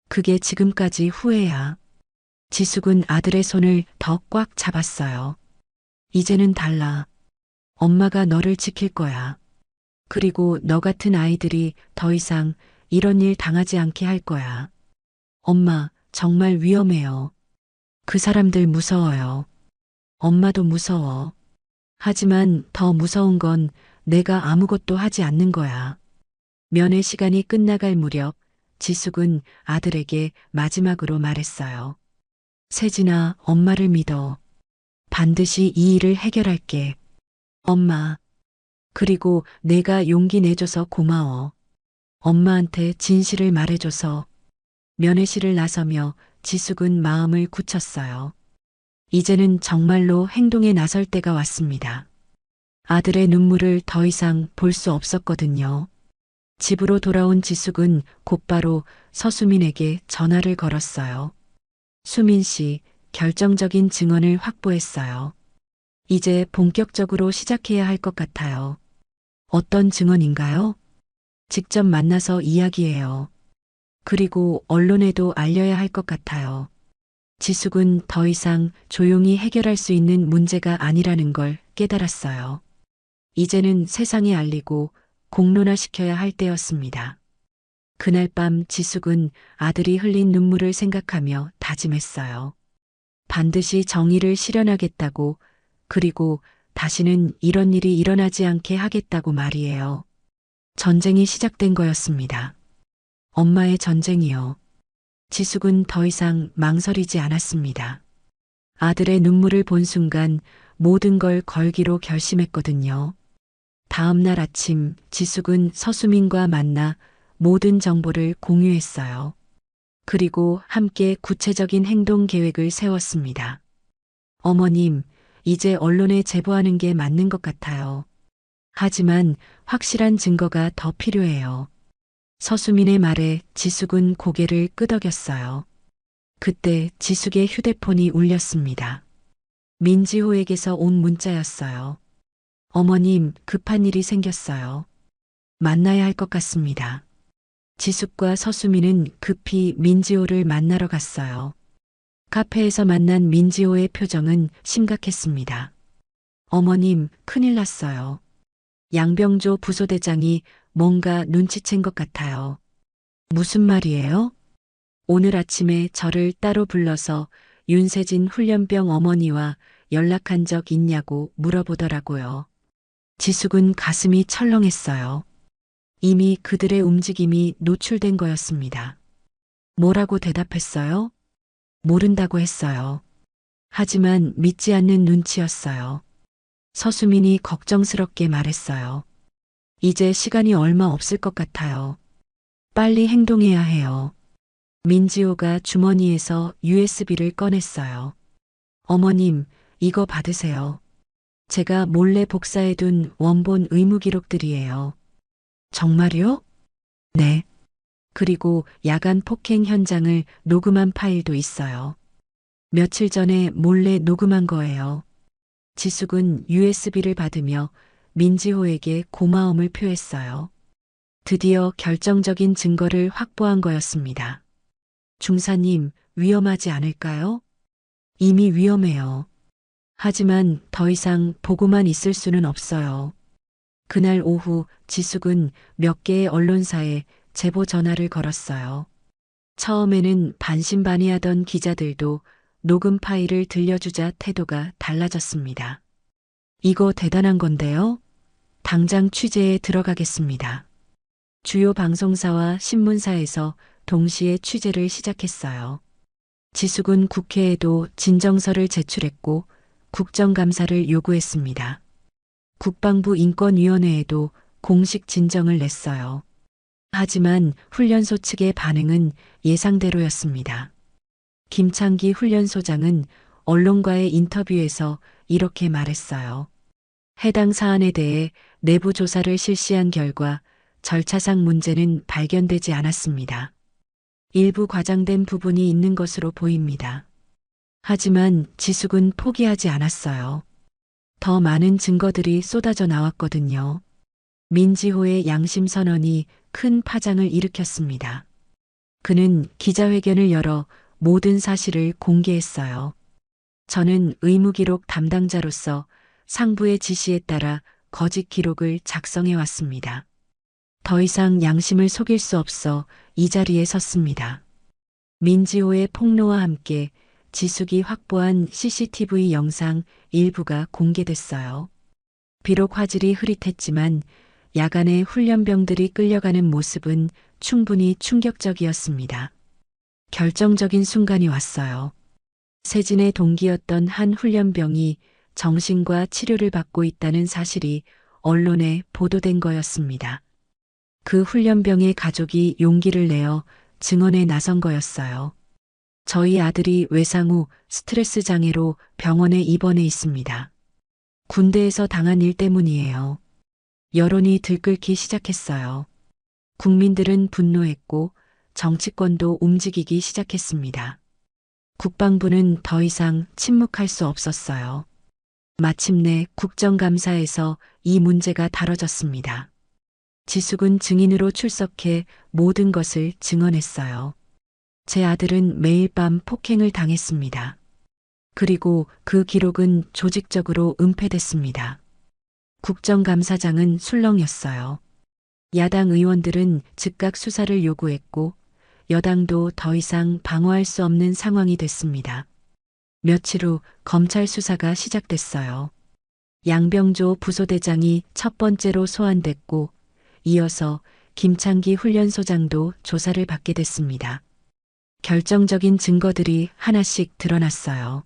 그게 지금까지 후회야. 지숙은 아들의 손을 더 꽉 잡았어요. 이제는 달라. 엄마가 너를 지킬 거야. 그리고 너 같은 아이들이 더 이상 이런 일 당하지 않게 할 거야. 엄마, 정말 위험해요. 그 사람들 무서워요. 엄마도 무서워. 하지만 더 무서운 건 내가 아무것도 하지 않는 거야. 면회 시간이 끝나갈 무렵 지숙은 아들에게 마지막으로 말했어요. 세진아, 엄마를 믿어. 반드시 이 일을 해결할게. 엄마. 그리고 내가 용기 내줘서 고마워. 엄마한테 진실을 말해줘서. 면회실을 나서며 지숙은 마음을 굳혔어요. 이제는 정말로 행동에 나설 때가 왔습니다. 아들의 눈물을 더 이상 볼 수 없었거든요. 집으로 돌아온 지숙은 곧바로 서수민에게 전화를 걸었어요. 수민 씨, 결정적인 증언을 확보했어요. 이제 본격적으로 시작해야 할 것 같아요. 어떤 증언인가요? 직접 만나서 이야기해요. 그리고 언론에도 알려야 할 것 같아요. 지숙은 더 이상 조용히 해결할 수 있는 문제가 아니라는 걸 깨달았어요. 이제는 세상에 알리고 공론화시켜야 할 때였습니다. 그날 밤 지숙은 아들이 흘린 눈물을 생각하며 다짐했어요. 반드시 정의를 실현하겠다고, 그리고 다시는 이런 일이 일어나지 않게 하겠다고 말이에요. 전쟁이 시작된 거였습니다. 엄마의 전쟁이요. 지숙은 더 이상 망설이지 않았습니다. 아들의 눈물을 본 순간 모든 걸 걸기로 결심했거든요. 다음 날 아침 지숙은 서수민과 만나 모든 정보를 공유했어요. 그리고 함께 구체적인 행동 계획을 세웠습니다. 어머님, 이제 언론에 제보하는 게 맞는 것 같아요. 하지만 확실한 증거가 더 필요해요. 서수민의 말에 지숙은 고개를 끄덕였어요. 그때 지숙의 휴대폰이 울렸습니다. 민지호에게서 온 문자였어요. 어머님, 급한 일이 생겼어요. 만나야 할 것 같습니다. 지숙과 서수민은 급히 민지호를 만나러 갔어요. 카페에서 만난 민지호의 표정은 심각했습니다. 어머님, 큰일 났어요. 양병조 부소대장이 뭔가 눈치챈 것 같아요. 무슨 말이에요? 오늘 아침에 저를 따로 불러서 윤세진 훈련병 어머니와 연락한 적 있냐고 물어보더라고요. 지숙은 가슴이 철렁했어요. 이미 그들의 움직임이 노출된 거였습니다. 뭐라고 대답했어요? 모른다고 했어요. 하지만 믿지 않는 눈치였어요. 서수민이 걱정스럽게 말했어요. 이제 시간이 얼마 없을 것 같아요. 빨리 행동해야 해요. 민지호가 주머니에서 USB를 꺼냈어요. 어머님, 이거 받으세요. 제가 몰래 복사해둔 원본 의무 기록들이에요. 정말요? 네. 그리고 야간 폭행 현장을 녹음한 파일도 있어요. 며칠 전에 몰래 녹음한 거예요. 지숙은 USB를 받으며 민지호에게 고마움을 표했어요. 드디어 결정적인 증거를 확보한 거였습니다. 중사님, 위험하지 않을까요? 이미 위험해요. 하지만 더 이상 보고만 있을 수는 없어요. 그날 오후 지숙은 몇 개의 언론사에 제보 전화를 걸었어요. 처음에는 반신반의하던 기자들도 녹음 파일을 들려주자 태도가 달라졌습니다. 이거 대단한 건데요? 당장 취재에 들어가겠습니다. 주요 방송사와 신문사에서 동시에 취재를 시작했어요. 지숙은 국회에도 진정서를 제출했고 국정감사를 요구했습니다. 국방부 인권위원회에도 공식 진정을 냈어요. 하지만 훈련소 측의 반응은 예상대로였습니다. 김창기 훈련소장은 언론과의 인터뷰에서 이렇게 말했어요. 해당 사안에 대해 내부 조사를 실시한 결과 절차상 문제는 발견되지 않았습니다. 일부 과장된 부분이 있는 것으로 보입니다. 하지만 지숙은 포기하지 않았어요. 더 많은 증거들이 쏟아져 나왔거든요. 민지호의 양심 선언이 큰 파장을 일으켰습니다. 그는 기자회견을 열어 모든 사실을 공개했어요. 저는 의무기록 담당자로서 상부의 지시에 따라 거짓 기록을 작성해 왔습니다. 더 이상 양심을 속일 수 없어 이 자리에 섰습니다. 민지호의 폭로와 함께 지숙이 확보한 CCTV 영상 일부가 공개됐어요. 비록 화질이 흐릿했지만 야간에 훈련병들이 끌려가는 모습은 충분히 충격적이었습니다. 결정적인 순간이 왔어요. 세진의 동기였던 한 훈련병이 정신과 치료를 받고 있다는 사실이 언론에 보도된 거였습니다. 그 훈련병의 가족이 용기를 내어 증언에 나선 거였어요. 저희 아들이 외상 후 스트레스 장애로 병원에 입원해 있습니다. 군대에서 당한 일 때문이에요. 여론이 들끓기 시작했어요. 국민들은 분노했고 정치권도 움직이기 시작했습니다. 국방부는 더 이상 침묵할 수 없었어요. 마침내 국정감사에서 이 문제가 다뤄졌습니다. 지숙은 증인으로 출석해 모든 것을 증언했어요. 제 아들은 매일 밤 폭행을 당했습니다. 그리고 그 기록은 조직적으로 은폐됐습니다. 국정감사장은 술렁였어요. 야당 의원들은 즉각 수사를 요구했고 여당도 더 이상 방어할 수 없는 상황이 됐습니다. 며칠 후 검찰 수사가 시작됐어요. 양병조 부소대장이 첫 번째로 소환됐고 이어서 김창기 훈련소장도 조사를 받게 됐습니다. 결정적인 증거들이 하나씩 드러났어요.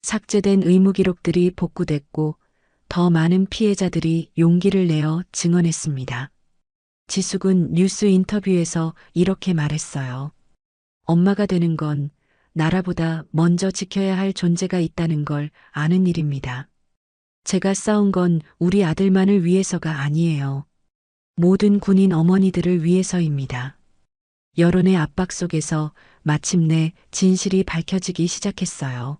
삭제된 의무 기록들이 복구됐고 더 많은 피해자들이 용기를 내어 증언했습니다. 지숙은 뉴스 인터뷰에서 이렇게 말했어요. 엄마가 되는 건 나라보다 먼저 지켜야 할 존재가 있다는 걸 아는 일입니다. 제가 싸운 건 우리 아들만을 위해서가 아니에요. 모든 군인 어머니들을 위해서입니다. 여론의 압박 속에서 마침내 진실이 밝혀지기 시작했어요.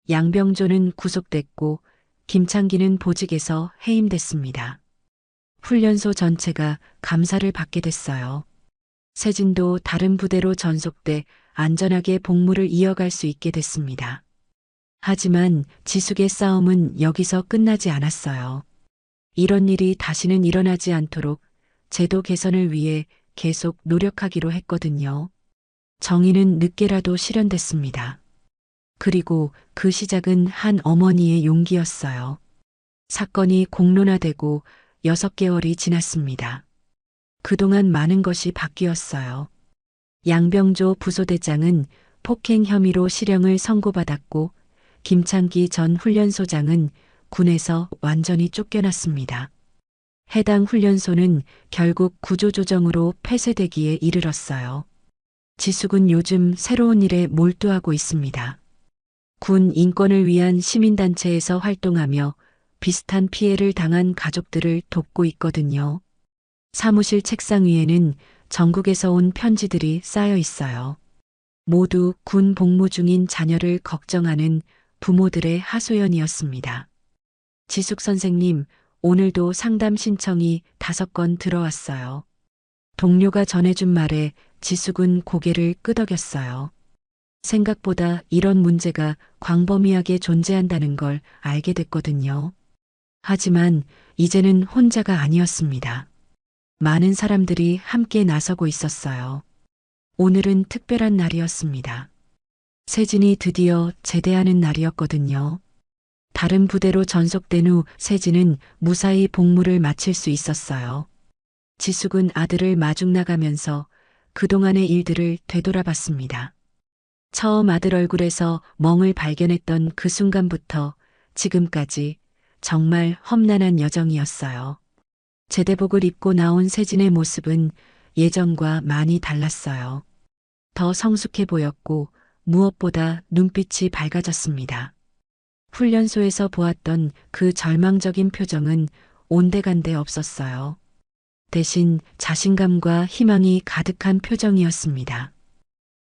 양병조는 구속됐고 김창기는 보직에서 해임됐습니다. 훈련소 전체가 감사를 받게 됐어요. 세진도 다른 부대로 전속돼 안전하게 복무를 이어갈 수 있게 됐습니다. 하지만 지숙의 싸움은 여기서 끝나지 않았어요. 이런 일이 다시는 일어나지 않도록 제도 개선을 위해 계속 노력하기로 했거든요. 정의는 늦게라도 실현됐습니다. 그리고 그 시작은 한 어머니의 용기였어요. 사건이 공론화되고 6개월이 지났습니다. 그동안 많은 것이 바뀌었어요. 양병조 부소대장은 폭행 혐의로 실형을 선고받았고 김창기 전 훈련소장은 군에서 완전히 쫓겨났습니다. 해당 훈련소는 결국 구조조정으로 폐쇄되기에 이르렀어요. 지숙은 요즘 새로운 일에 몰두하고 있습니다. 군 인권을 위한 시민단체에서 활동하며 비슷한 피해를 당한 가족들을 돕고 있거든요. 사무실 책상 위에는 전국에서 온 편지들이 쌓여 있어요. 모두 군 복무 중인 자녀를 걱정하는 부모들의 하소연이었습니다. 지숙 선생님, 오늘도 상담 신청이 5건 들어왔어요. 동료가 전해준 말에 지숙은 고개를 끄덕였어요. 생각보다 이런 문제가 광범위하게 존재한다는 걸 알게 됐거든요. 하지만 이제는 혼자가 아니었습니다. 많은 사람들이 함께 나서고 있었어요. 오늘은 특별한 날이었습니다. 세진이 드디어 제대하는 날이었거든요. 다른 부대로 전속된 후 세진은 무사히 복무를 마칠 수 있었어요. 지숙은 아들을 마중 나가면서 그동안의 일들을 되돌아봤습니다. 처음 아들 얼굴에서 멍을 발견했던 그 순간부터 지금까지 정말 험난한 여정이었어요. 제대복을 입고 나온 세진의 모습은 예전과 많이 달랐어요. 더 성숙해 보였고 무엇보다 눈빛이 밝아졌습니다. 훈련소에서 보았던 그 절망적인 표정은 온데간데 없었어요. 대신 자신감과 희망이 가득한 표정이었습니다.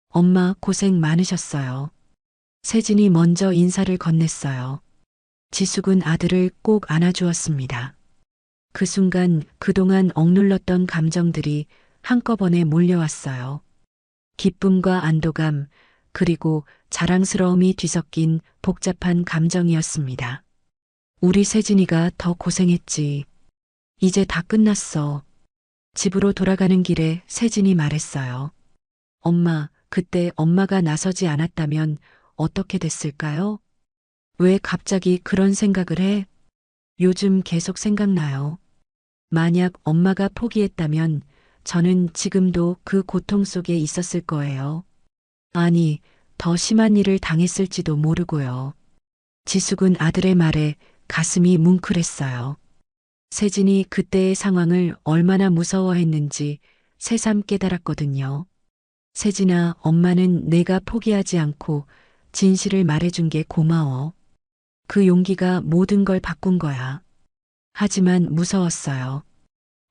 엄마 고생 많으셨어요. 세진이 먼저 인사를 건넸어요. 지숙은 아들을 꼭 안아주었습니다. 그 순간 그동안 억눌렀던 감정들이 한꺼번에 몰려왔어요. 기쁨과 안도감, 그리고 자랑스러움이 뒤섞인 복잡한 감정이었습니다. 우리 세진이가 더 고생했지. 이제 다 끝났어. 집으로 돌아가는 길에 세진이 말했어요. 엄마, 그때 엄마가 나서지 않았다면 어떻게 됐을까요? 왜 갑자기 그런 생각을 해? 요즘 계속 생각나요. 만약 엄마가 포기했다면 저는 지금도 그 고통 속에 있었을 거예요. 아니, 더 심한 일을 당했을지도 모르고요. 지숙은 아들의 말에 가슴이 뭉클했어요. 세진이 그때의 상황을 얼마나 무서워했는지 새삼 깨달았거든요. 세진아, 엄마는 내가 포기하지 않고 진실을 말해준 게 고마워. 그 용기가 모든 걸 바꾼 거야. 하지만 무서웠어요.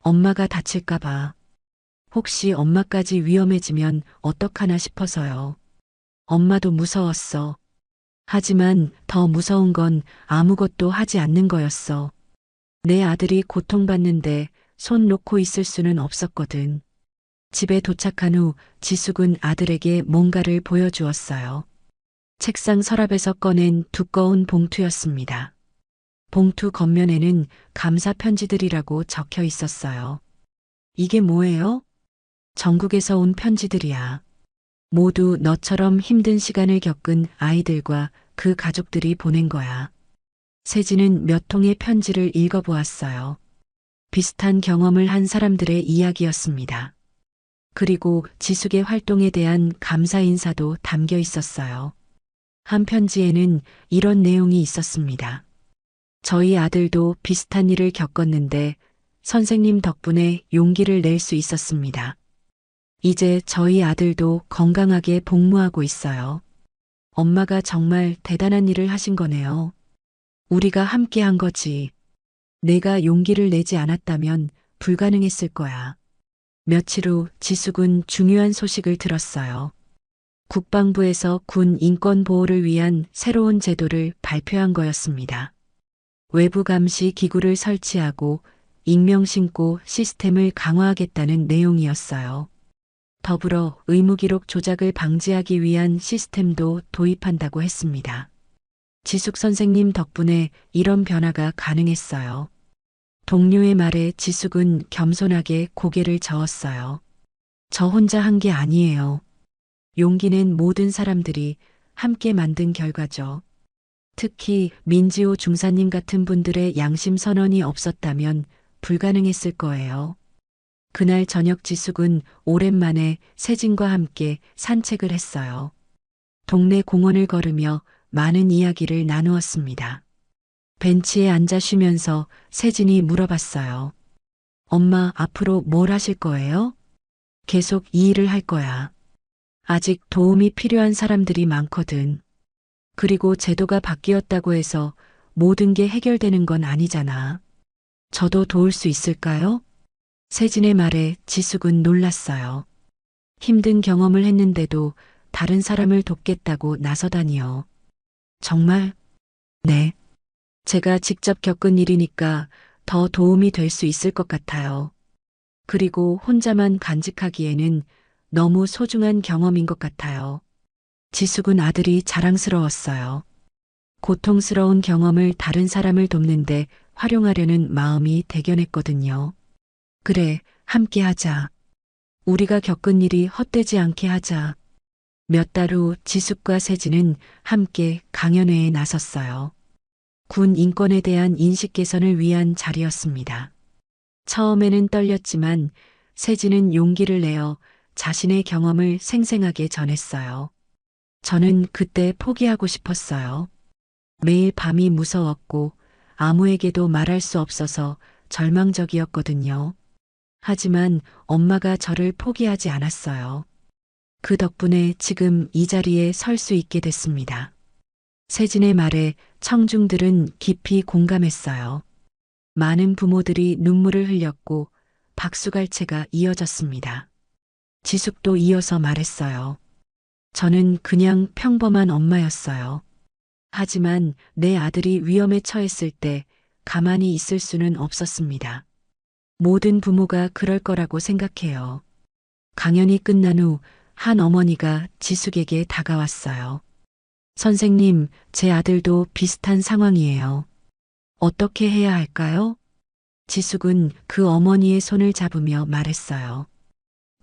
엄마가 다칠까봐. 혹시 엄마까지 위험해지면 어떡하나 싶어서요. 엄마도 무서웠어. 하지만 더 무서운 건 아무것도 하지 않는 거였어. 내 아들이 고통받는데 손 놓고 있을 수는 없었거든. 집에 도착한 후 지숙은 아들에게 뭔가를 보여주었어요. 책상 서랍에서 꺼낸 두꺼운 봉투였습니다. 봉투 겉면에는 감사 편지들이라고 적혀 있었어요. 이게 뭐예요? 전국에서 온 편지들이야. 모두 너처럼 힘든 시간을 겪은 아이들과 그 가족들이 보낸 거야. 세진은 몇 통의 편지를 읽어보았어요. 비슷한 경험을 한 사람들의 이야기였습니다. 그리고 지숙의 활동에 대한 감사 인사도 담겨 있었어요. 한 편지에는 이런 내용이 있었습니다. 저희 아들도 비슷한 일을 겪었는데 선생님 덕분에 용기를 낼 수 있었습니다. 이제 저희 아들도 건강하게 복무하고 있어요. 엄마가 정말 대단한 일을 하신 거네요. 우리가 함께 한 거지. 내가 용기를 내지 않았다면 불가능했을 거야. 며칠 후 지숙은 중요한 소식을 들었어요. 국방부에서 군 인권 보호를 위한 새로운 제도를 발표한 거였습니다. 외부 감시 기구를 설치하고 익명 신고 시스템을 강화하겠다는 내용이었어요. 더불어 의무기록 조작을 방지하기 위한 시스템도 도입한다고 했습니다. 지숙 선생님 덕분에 이런 변화가 가능했어요. 동료의 말에 지숙은 겸손하게 고개를 저었어요. 저 혼자 한 게 아니에요. 용기는 모든 사람들이 함께 만든 결과죠. 특히 민지호 중사님 같은 분들의 양심 선언이 없었다면 불가능했을 거예요. 그날 저녁 지숙은 오랜만에 세진과 함께 산책을 했어요. 동네 공원을 걸으며 많은 이야기를 나누었습니다. 벤치에 앉아 쉬면서 세진이 물어봤어요. 엄마, 앞으로 뭘 하실 거예요? 계속 이 일을 할 거야. 아직 도움이 필요한 사람들이 많거든. 그리고 제도가 바뀌었다고 해서 모든 게 해결되는 건 아니잖아. 저도 도울 수 있을까요? 세진의 말에 지숙은 놀랐어요. 힘든 경험을 했는데도 다른 사람을 돕겠다고 나서다니요. 정말? 네. 제가 직접 겪은 일이니까 더 도움이 될 수 있을 것 같아요. 그리고 혼자만 간직하기에는 너무 소중한 경험인 것 같아요. 지숙은 아들이 자랑스러웠어요. 고통스러운 경험을 다른 사람을 돕는데 활용하려는 마음이 대견했거든요. 그래, 함께 하자. 우리가 겪은 일이 헛되지 않게 하자. 몇 달 후 지숙과 세진은 함께 강연회에 나섰어요. 군 인권에 대한 인식 개선을 위한 자리였습니다. 처음에는 떨렸지만 세진은 용기를 내어 자신의 경험을 생생하게 전했어요. 저는 그때 포기하고 싶었어요. 매일 밤이 무서웠고 아무에게도 말할 수 없어서 절망적이었거든요. 하지만 엄마가 저를 포기하지 않았어요. 그 덕분에 지금 이 자리에 설 수 있게 됐습니다. 세진의 말에 청중들은 깊이 공감했어요. 많은 부모들이 눈물을 흘렸고 박수갈채가 이어졌습니다. 지숙도 이어서 말했어요. 저는 그냥 평범한 엄마였어요. 하지만 내 아들이 위험에 처했을 때 가만히 있을 수는 없었습니다. 모든 부모가 그럴 거라고 생각해요. 강연이 끝난 후 한 어머니가 지숙에게 다가왔어요. 선생님, 제 아들도 비슷한 상황이에요. 어떻게 해야 할까요? 지숙은 그 어머니의 손을 잡으며 말했어요.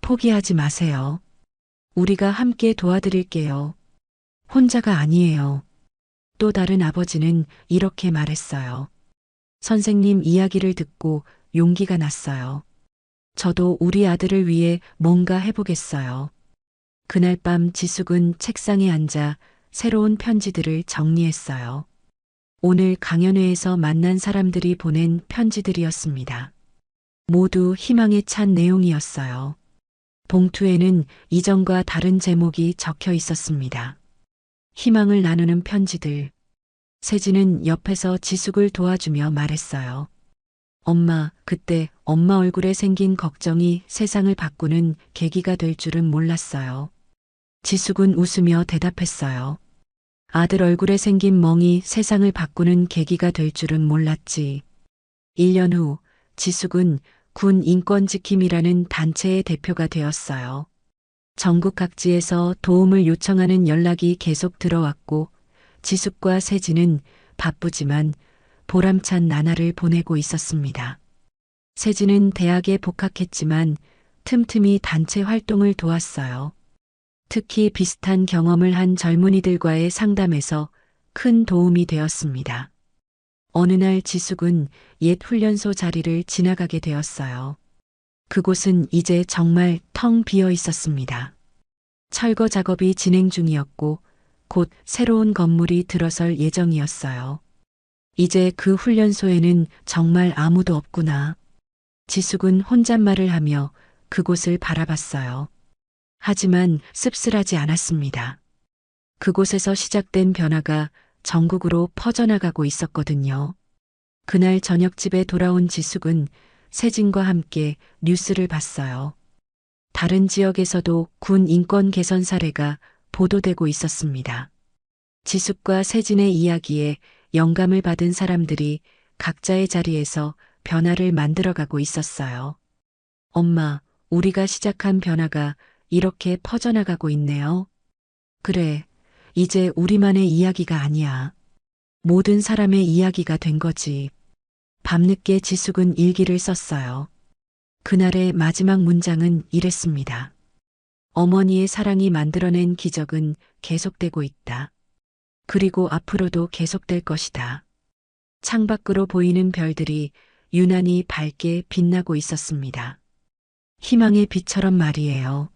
포기하지 마세요. 우리가 함께 도와드릴게요. 혼자가 아니에요. 또 다른 아버지는 이렇게 말했어요. 선생님 이야기를 듣고 용기가 났어요. 저도 우리 아들을 위해 뭔가 해보겠어요. 그날 밤 지숙은 책상에 앉아 새로운 편지들을 정리했어요. 오늘 강연회에서 만난 사람들이 보낸 편지들이었습니다. 모두 희망에 찬 내용이었어요. 봉투에는 이전과 다른 제목이 적혀 있었습니다. 희망을 나누는 편지들. 세진은 옆에서 지숙을 도와주며 말했어요. 엄마, 그때 엄마 얼굴에 생긴 걱정이 세상을 바꾸는 계기가 될 줄은 몰랐어요. 지숙은 웃으며 대답했어요. 아들 얼굴에 생긴 멍이 세상을 바꾸는 계기가 될 줄은 몰랐지. 1년 후 지숙은 군 인권지킴이라는 단체의 대표가 되었어요. 전국 각지에서 도움을 요청하는 연락이 계속 들어왔고 지숙과 세진은 바쁘지만 보람찬 나날을 보내고 있었습니다. 세진은 대학에 복학했지만 틈틈이 단체 활동을 도왔어요. 특히 비슷한 경험을 한 젊은이들과의 상담에서 큰 도움이 되었습니다. 어느 날 지숙은 옛 훈련소 자리를 지나가게 되었어요. 그곳은 이제 정말 텅 비어 있었습니다. 철거 작업이 진행 중이었고 곧 새로운 건물이 들어설 예정이었어요. 이제 그 훈련소에는 정말 아무도 없구나. 지숙은 혼잣말을 하며 그곳을 바라봤어요. 하지만 씁쓸하지 않았습니다. 그곳에서 시작된 변화가 전국으로 퍼져나가고 있었거든요. 그날 저녁 집에 돌아온 지숙은 세진과 함께 뉴스를 봤어요. 다른 지역에서도 군 인권 개선 사례가 보도되고 있었습니다. 지숙과 세진의 이야기에 영감을 받은 사람들이 각자의 자리에서 변화를 만들어가고 있었어요. 엄마, 우리가 시작한 변화가 이렇게 퍼져나가고 있네요. 그래, 이제 우리만의 이야기가 아니야. 모든 사람의 이야기가 된 거지. 밤늦게 지숙은 일기를 썼어요. 그날의 마지막 문장은 이랬습니다. 어머니의 사랑이 만들어낸 기적은 계속되고 있다. 그리고 앞으로도 계속될 것이다. 창밖으로 보이는 별들이 유난히 밝게 빛나고 있었습니다. 희망의 빛처럼 말이에요.